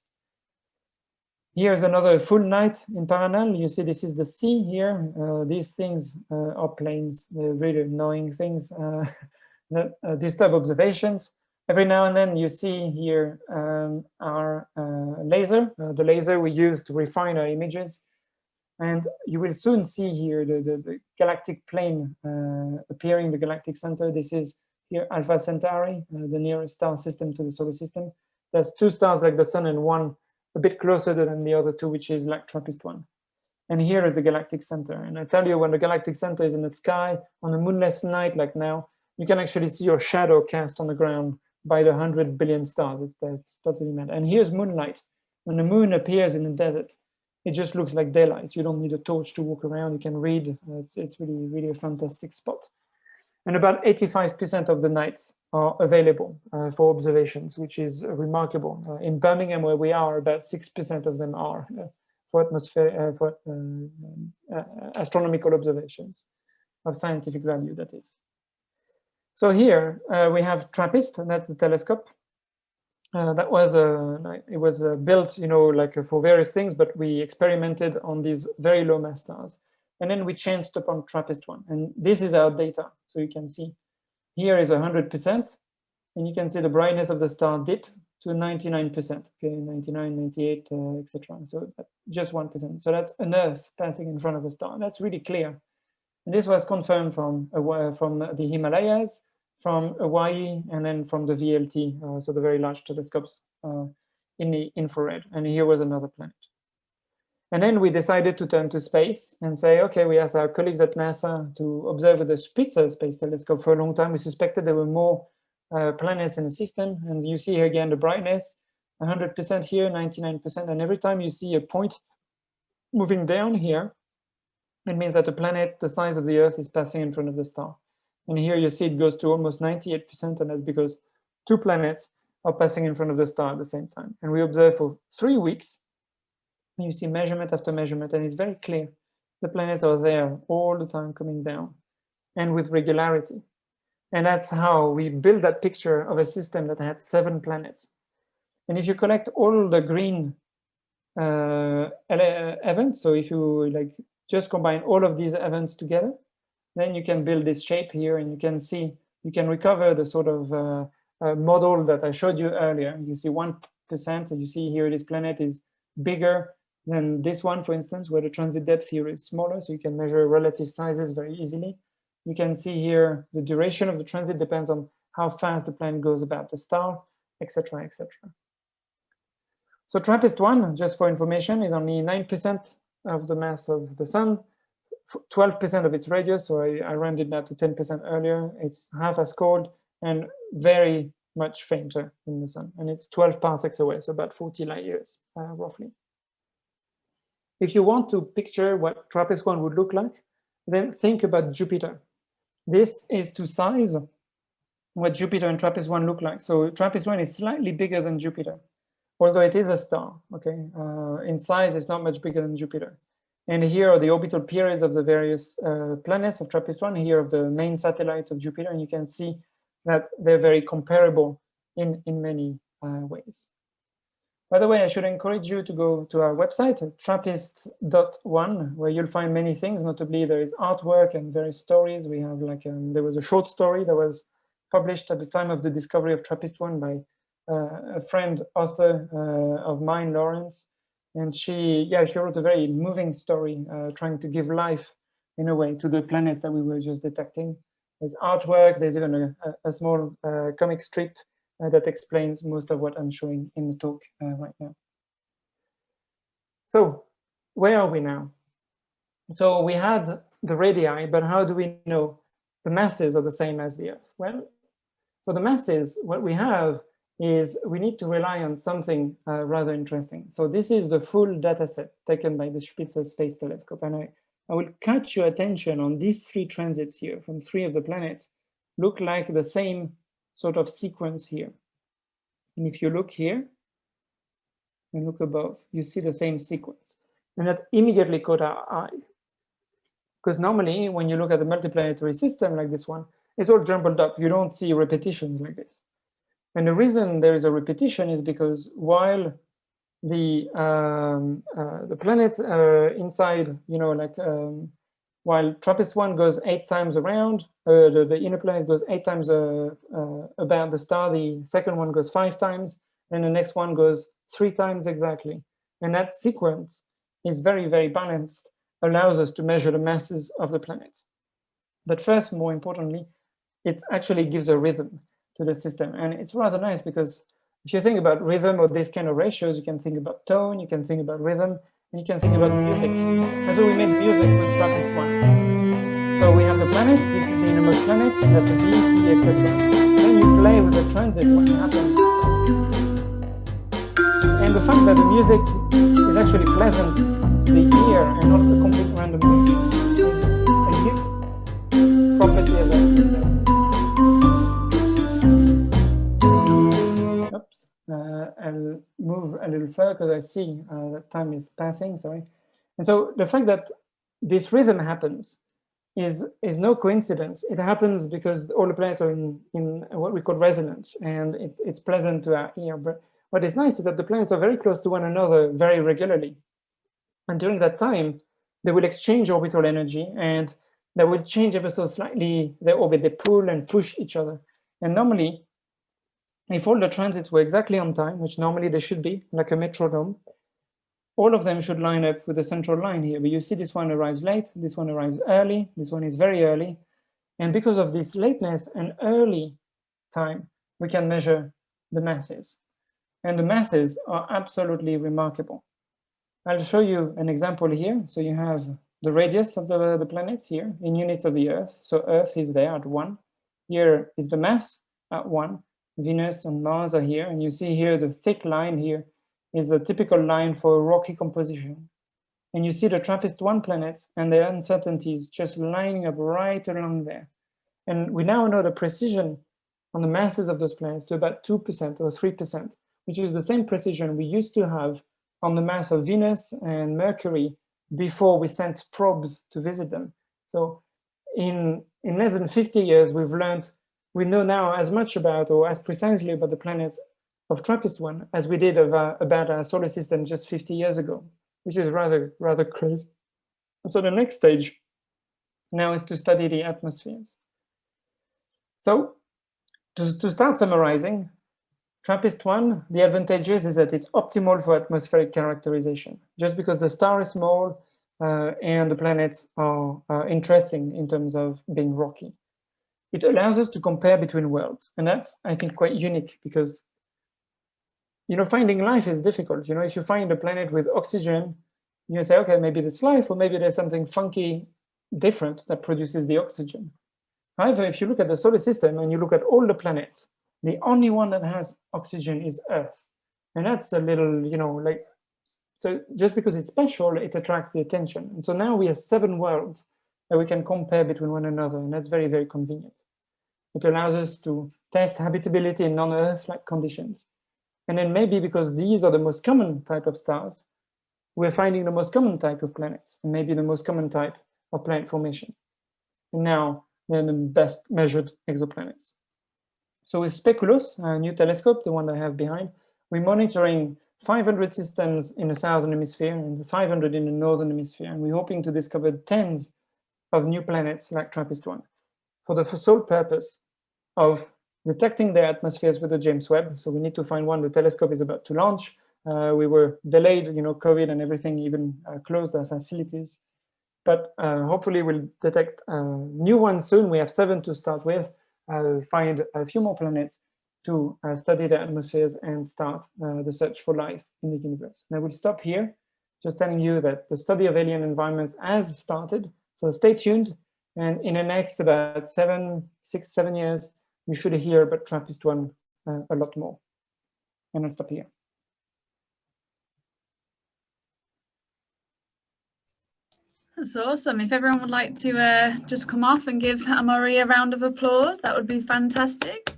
Here's another full night in parallel. You see this is the sea here. These things are planes. They're really annoying things that disturb observations. Every now and then you see here our laser, the laser we use to refine our images. And you will soon see here the galactic plane appearing, the galactic center. This is here Alpha Centauri, the nearest star system to the solar system. There's 2 stars like the sun and one a bit closer than the other 2, which is like TRAPPIST-1. And here is the galactic center. And I tell you, when the galactic center is in the sky on a moonless night like now, you can actually see your shadow cast on the ground by the 100 billion stars. It's totally mad. And here's moonlight. When the moon appears in the desert, it just looks like daylight. You don't need a torch to walk around. You can read. It's really, really a fantastic spot. And about 85% of the nights are available for observations, which is remarkable. In Birmingham, where we are, about 6% of them are for astronomical observations of scientific value, that is. So here we have TRAPPIST, and that's the telescope. That was it was built, like for various things, but we experimented on these very low mass stars, and then we chanced upon TRAPPIST-1, and this is our data. So you can see here is 100%, and you can see the brightness of the star dip to 99%. Okay, 99, 98, etc. So just 1%. So that's an Earth passing in front of a star. That's really clear, and this was confirmed from the Himalayas, from Hawaii, and then from the VLT, so the very large telescopes in the infrared. And here was another planet. And then we decided to turn to space and say, okay, we asked our colleagues at NASA to observe with the Spitzer Space Telescope for a long time. We suspected there were more planets in the system. And you see here again the brightness, 100% here, 99%. And every time you see a point moving down here, it means that a planet the size of the Earth is passing in front of the star. And here you see it goes to almost 98%, and that's because 2 planets are passing in front of the star at the same time. And we observed for 3 weeks You see measurement after measurement, and it's very clear. The planets are there all the time coming down, and with regularity. And that's how we built that picture of a system that had 7 planets. And if you collect all the green events, so if you like just combine all of these events together, then you can build this shape here, and you can see, you can recover the sort of model that I showed you earlier. You see 1%, and you see here this planet is bigger than this one, for instance, where the transit depth here is smaller, so you can measure relative sizes very easily. You can see here the duration of the transit depends on how fast the planet goes about the star, etc., etc. So TRAPPIST-1, just for information, is only 9% of the mass of the Sun, 12% of its radius, so I rounded that to 10% earlier. It's half as cold and very much fainter than the Sun, and it's 12 parsecs away, so about 40 light years, roughly. If you want to picture what TRAPPIST-1 would look like, then think about Jupiter. This is to size what Jupiter and TRAPPIST-1 look like. So TRAPPIST-1 is slightly bigger than Jupiter, although it is a star, okay? In size, it's not much bigger than Jupiter. And here are the orbital periods of the various planets of TRAPPIST-1, here of the main satellites of Jupiter, and you can see that they're very comparable in many ways. By the way, I should encourage you to go to our website, TRAPPIST.1, where you'll find many things. Notably, there is artwork and various stories. We have like, there was a short story that was published at the time of the discovery of TRAPPIST-1 by a friend author of mine, Lawrence. And she wrote a very moving story, trying to give life, in a way, to the planets that we were just detecting. There's artwork, there's even a small comic strip that explains most of what I'm showing in the talk right now. So where are we now? So we had the radii, but how do we know the masses are the same as the Earth? Well, for the masses, what we have is we need to rely on something rather interesting. So this is the full data set taken by the Spitzer Space Telescope. And I will catch your attention on these 3 transits here from 3 of the planets, look like the same sort of sequence here. And if you look here and look above, you see the same sequence. And that immediately caught our eye. Because normally when you look at a multiplanetary system like this one, it's all jumbled up. You don't see repetitions like this. And the reason there is a repetition is because while the planets inside, while TRAPPIST-1 goes 8 times around, the inner planet goes 8 times about the star, the second one goes 5 times, and the next one goes 3 times exactly. And that sequence is very, very balanced, allows us to measure the masses of the planets. But first, more importantly, it actually gives a rhythm to the system. And it's rather nice because if you think about rhythm or these kind of ratios, you can think about tone, you can think about rhythm, and you can think about music. And so we made music with TRAPPIST-1. So we have the planets, this is the innermost planet, and that's the DT, etc. Then you play with the transit when it happens. And the fact that the music is actually pleasant to the ear and not a complete random noise is a good property of that system. I'll move a little further because I see that time is passing, sorry. And so the fact that this rhythm happens is no coincidence. It happens because all the planets are in what we call resonance, and it's pleasant to our ear. But what is nice is that the planets are very close to one another very regularly. And during that time, they will exchange orbital energy, and they will change ever so slightly their orbit. They pull and push each other. And normally, if all the transits were exactly on time, which normally they should be, like a metronome, all of them should line up with the central line here. But you see this one arrives late, this one arrives early, this one is very early. And because of this lateness and early time, we can measure the masses. And the masses are absolutely remarkable. I'll show you an example here. So you have the radius of the planets here in units of the Earth. So Earth is there at 1. Here is the mass at 1. Venus and Mars are here, and you see here the thick line here is a typical line for a rocky composition. And you see the TRAPPIST-1 planets and their uncertainties just lining up right along there. And we now know the precision on the masses of those planets to about 2% or 3%, which is the same precision we used to have on the mass of Venus and Mercury before we sent probes to visit them. So in less than 50 years, we know now as much about, or as precisely about, the planets of TRAPPIST-1 as we did about our solar system just 50 years ago, which is rather crazy. And so the next stage now is to study the atmospheres. So to start summarizing, TRAPPIST-1, the advantages is that it's optimal for atmospheric characterization, just because the star is small and the planets are interesting in terms of being rocky. It allows us to compare between worlds, and that's, I think, quite unique because, finding life is difficult. If you find a planet with oxygen, you say, okay, maybe that's life, or maybe there's something funky different that produces the oxygen. However, if you look at the solar system and you look at all the planets, the only one that has oxygen is Earth. And that's a little, so just because it's special, it attracts the attention. And so now we have 7 worlds that we can compare between one another, and that's very convenient. It allows us to test habitability in non-Earth-like conditions. And then maybe because these are the most common type of stars, we're finding the most common type of planets, and maybe the most common type of planet formation. And now they're the best measured exoplanets. So with Speculos, a new telescope, the one I have behind, we're monitoring 500 systems in the southern hemisphere and 500 in the northern hemisphere. And we're hoping to discover tens of new planets like TRAPPIST-1 for the sole purpose of detecting their atmospheres with the James Webb. So we need to find one. The telescope is about to launch. We were delayed, COVID and everything even closed our facilities. But hopefully we'll detect new ones soon. We have 7 to start with. Find a few more planets to study the atmospheres and start the search for life in the universe. And I will stop here, just telling you that the study of alien environments has started. So stay tuned. And in the next about 6, 7 years, you should hear about TRAPPIST-1 a lot more. And I'll stop here. That's awesome. If everyone would like to just come off and give Amaury a round of applause, that would be fantastic.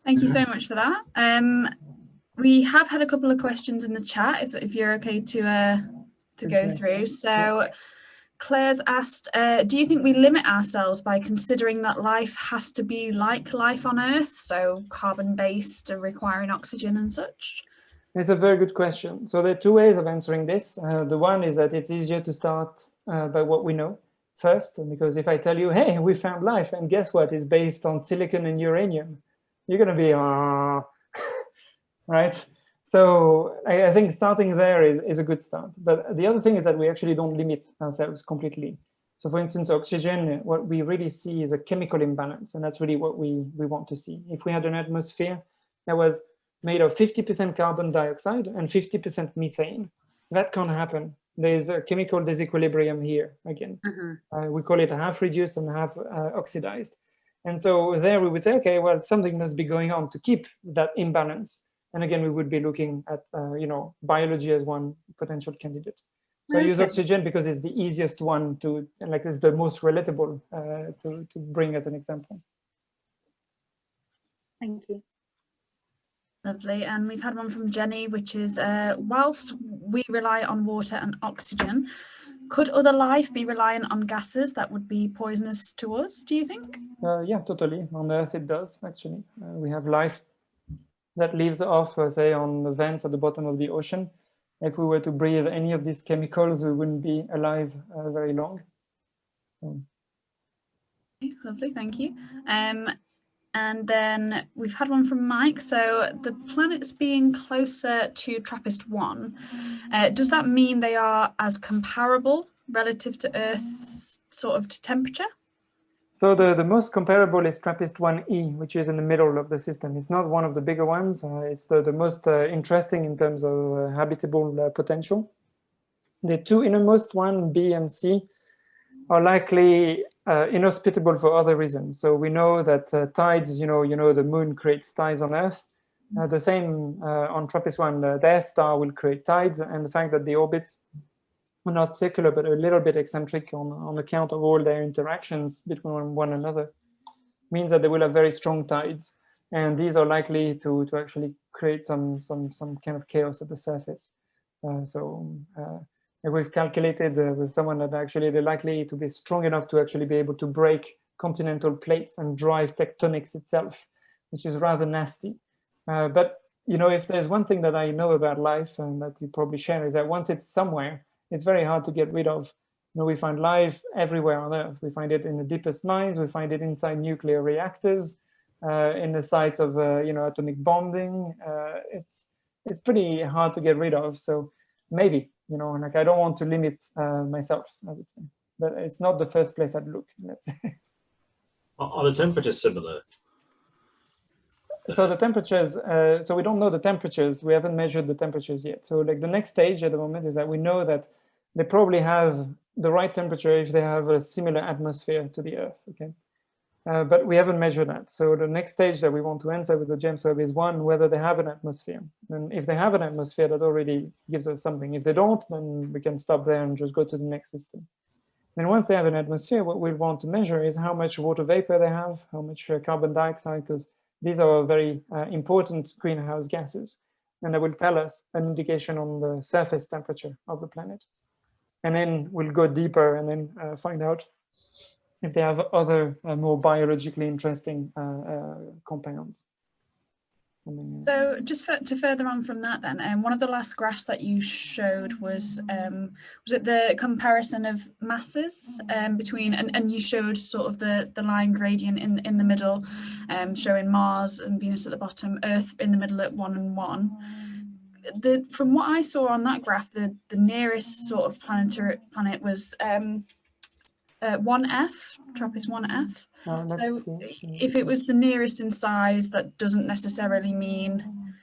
Thank you so much for that. We have had a couple of questions in the chat, if you're okay to go through. So Claire's asked, do you think we limit ourselves by considering that life has to be like life on Earth, so carbon-based, requiring oxygen and such? It's a very good question. So there are 2 ways of answering this. The one is that it's easier to start by what we know first, because if I tell you, hey, we found life, and guess what? It's based on silicon and uranium, you're going to be, right? So I think starting there is a good start. But the other thing is that we actually don't limit ourselves completely. So for instance, oxygen, what we really see is a chemical imbalance, and that's really what we want to see. If we had an atmosphere that was made of 50% carbon dioxide and 50% methane, that can't happen. There's a chemical disequilibrium here again. We call it half reduced and half oxidized. And so there we would say, okay, well, something must be going on to keep that imbalance. And again, we would be looking at, biology as one potential candidate. So I use oxygen because it's the easiest one to, it's the most relatable to bring as an example. Thank you. Lovely. And we've had one from Jenny, which is, whilst we rely on water and oxygen, could other life be reliant on gases that would be poisonous to us, do you think? Yeah, totally. On Earth, it does, actually. We have life that lives off, say, on the vents at the bottom of the ocean. If we were to breathe any of these chemicals, we wouldn't be alive very long. Okay, lovely, thank you. And then we've had one from Mike. So the planets being closer to TRAPPIST-1, does that mean they are as comparable relative to Earth's sort of temperature? So the most comparable is TRAPPIST-1e, which is in the middle of the system. It's not one of the bigger ones. It's the most interesting in terms of habitable potential. The 2 innermost, 1, B and C, are likely inhospitable for other reasons. So we know that tides, the moon creates tides on Earth. The same on TRAPPIST-1, their star will create tides, and the fact that the orbits are not circular but a little bit eccentric on account of all their interactions between one another means that they will have very strong tides, and these are likely to actually create some kind of chaos at the surface. And we've calculated with someone that actually they're likely to be strong enough to actually be able to break continental plates and drive tectonics itself, which is rather nasty. But you know, if there's one thing that I know about life and that you probably share, is that once it's somewhere, it's very hard to get rid of. You know, we find life everywhere on Earth. We find it in the deepest mines. We find it inside nuclear reactors, in the sites of you know, atomic bombing. It's pretty hard to get rid of. So maybe, you know, like I don't want to limit myself, I would say, but it's not the first place I'd look, let's say. Are the temperatures similar? So the temperatures, so we don't know the temperatures. We haven't measured the temperatures yet. So like the next stage at the moment is that we know that they probably have the right temperature if they have a similar atmosphere to the Earth, okay? But we haven't measured that. So the next stage that we want to answer with the GEM survey is one, whether they have an atmosphere. And if they have an atmosphere, that already gives us something. If they don't, then we can stop there and just go to the next system. And once they have an atmosphere, what we want to measure is how much water vapor they have, how much carbon dioxide, because these are very important greenhouse gases. And that will tell us an indication on the surface temperature of the planet. And then we'll go deeper and then find out if they have other more biologically interesting compounds. So just to further on from that then, one of the last graphs that you showed was it the comparison of masses between, and you showed sort of the line gradient in the middle, showing Mars and Venus at the bottom, Earth in the middle at 1 and 1. From what I saw on that graph, the nearest sort of planet was 1F, TRAPPIST-1F. So if it was the nearest in size, that doesn't necessarily mean,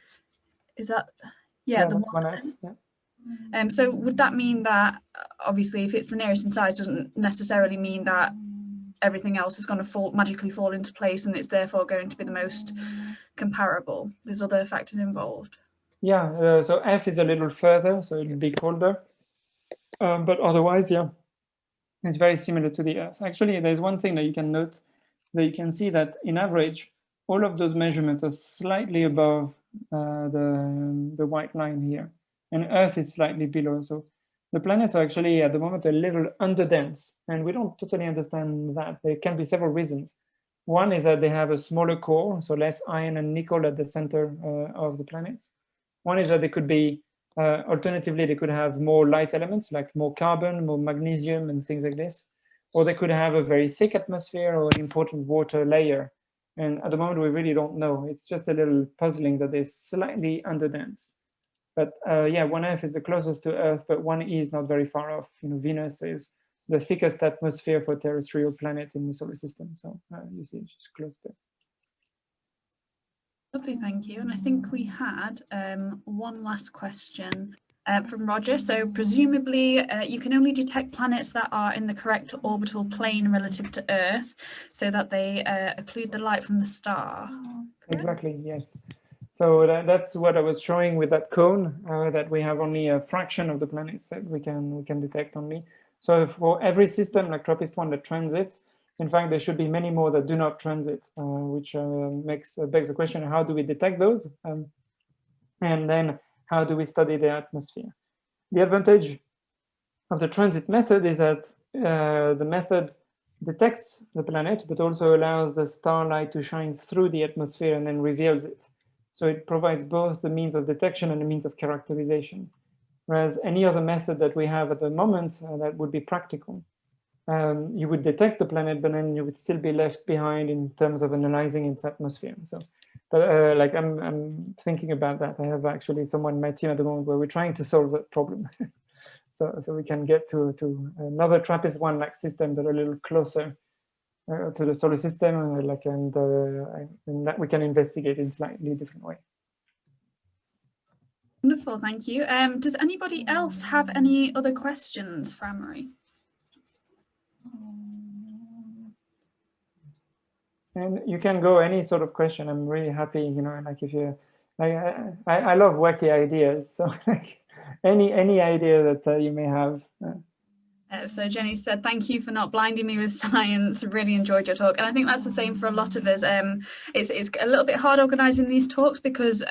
is that, yeah, the 1F. Yeah. So would that mean that, obviously, if it's the nearest in size, doesn't necessarily mean that everything else is going to magically fall into place and it's therefore going to be the most comparable? There's other factors involved. Yeah, so F is a little further, so it'll be colder. But otherwise, yeah, it's very similar to the Earth. Actually, there's one thing that you can note, that you can see that in average, all of those measurements are slightly above the white line here. And Earth is slightly below. So the planets are actually, at the moment, a little underdense. And we don't totally understand that. There can be several reasons. One is that they have a smaller core, so less iron and nickel at the center of the planets. One is that they could be, alternatively, they could have more light elements, like more carbon, more magnesium, and things like this. Or they could have a very thick atmosphere or an important water layer. And at the moment, we really don't know. It's just a little puzzling that they're slightly underdense. But yeah, 1F is the closest to Earth, but 1E is not very far off. You know, Venus is the thickest atmosphere for a terrestrial planet in the solar system. So you see, it's just close there. Lovely, thank you. And I think we had one last question from Roger. So presumably you can only detect planets that are in the correct orbital plane relative to Earth, so that they occlude the light from the star. Exactly, yes. So that's what I was showing with that cone, that we have only a fraction of the planets that we can detect only. So for every system like TRAPPIST-1 that transits, in fact, there should be many more that do not transit, which begs the question, how do we detect those? And then how do we study the atmosphere? The advantage of the transit method is that the method detects the planet, but also allows the starlight to shine through the atmosphere and then reveals it. So it provides both the means of detection and the means of characterization. Whereas any other method that we have at the moment that would be practical, you would detect the planet, but then you would still be left behind in terms of analyzing its atmosphere. So, but like I'm thinking about that. I have actually someone in my team at the moment where we're trying to solve that problem. so we can get to another TRAPPIST-1 like system that are a little closer to the solar system, and that we can investigate in slightly different way. Wonderful, thank you. Does anybody else have any other questions for Amaury? And you can go any sort of question. I'm really happy, you know, like if you, like I love wacky ideas. So like any idea that you may have. So Jenny said, thank you for not blinding me with science. Really enjoyed your talk. And I think that's the same for a lot of us. It's a little bit hard organising these talks because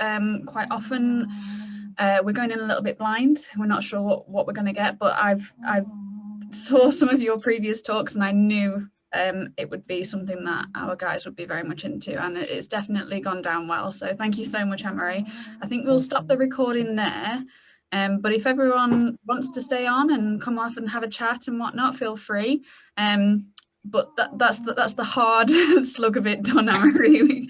quite often we're going in a little bit blind. We're not sure what we're going to get, but I've saw some of your previous talks and I knew it would be something that our guys would be very much into, and it's definitely gone down well. So thank you so much, Amaury. I think we'll stop the recording there. But if everyone wants to stay on and come off and have a chat and whatnot, feel free. But that's the hard slug of it done, Amaury.